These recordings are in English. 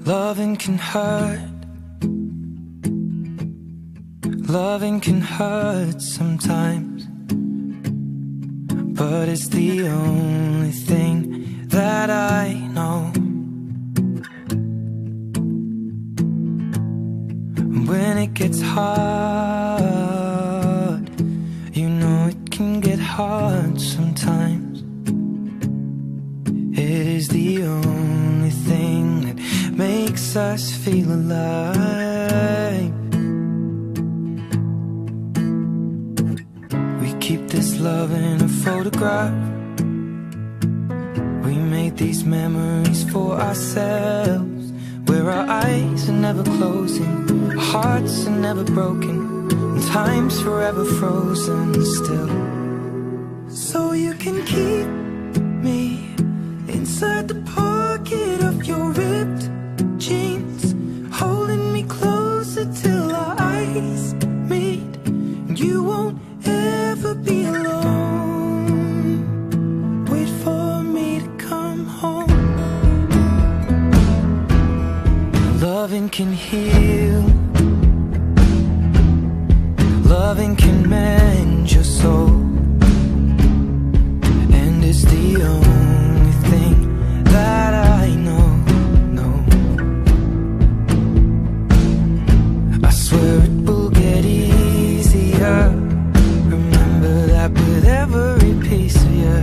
Loving can hurt. Loving can hurt sometimes, but it's the only thing that I know. When it gets hard, you know it can get hard sometimes. It is the only thing that makes us feel alive. We keep this love in a photograph. We made these memories for ourselves, where our eyes are never closing, our hearts are never broken, and time's forever frozen still. So you can keep me inside the pocket of your ripped jeans, holding me closer till our eyes meet, and you won't ever be alone. Wait for me to come home. Loving can heal. Loving can mend your soul, and it's the only thing that I know. I swear it will get easier. Remember that with every piece of you.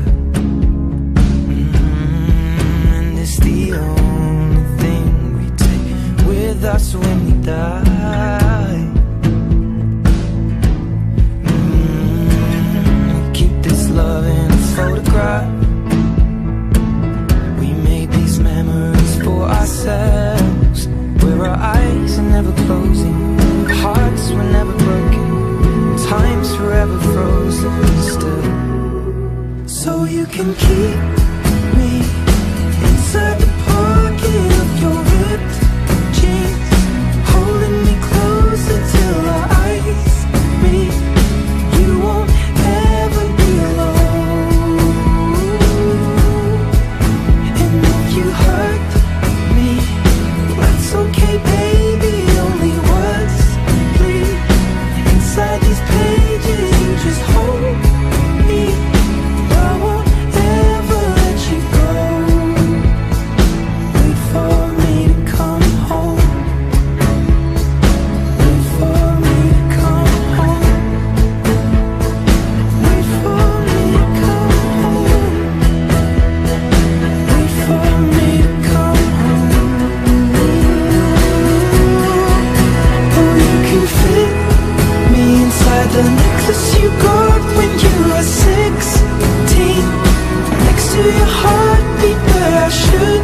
And it's the only thing we take with us when we die. Keep this love in a photograph. We made these memories for ourselves, where our eyes are never closing, our hearts were never broken, time's forever frozen still. So you can keep me inside the pocket of your ripped jeans, holding me closer till our eyes meet. You won't ever be alone. And if you hurt me, that's okay, baby. Only words bleed inside these pages. You just hold me. I won't ever let you go. Wait for me to come home. Wait for me to come home. Wait for me to come home. Wait for me to come home. Oh, you can fit me inside the necklace you got when you were 16, next to your heartbeat where I should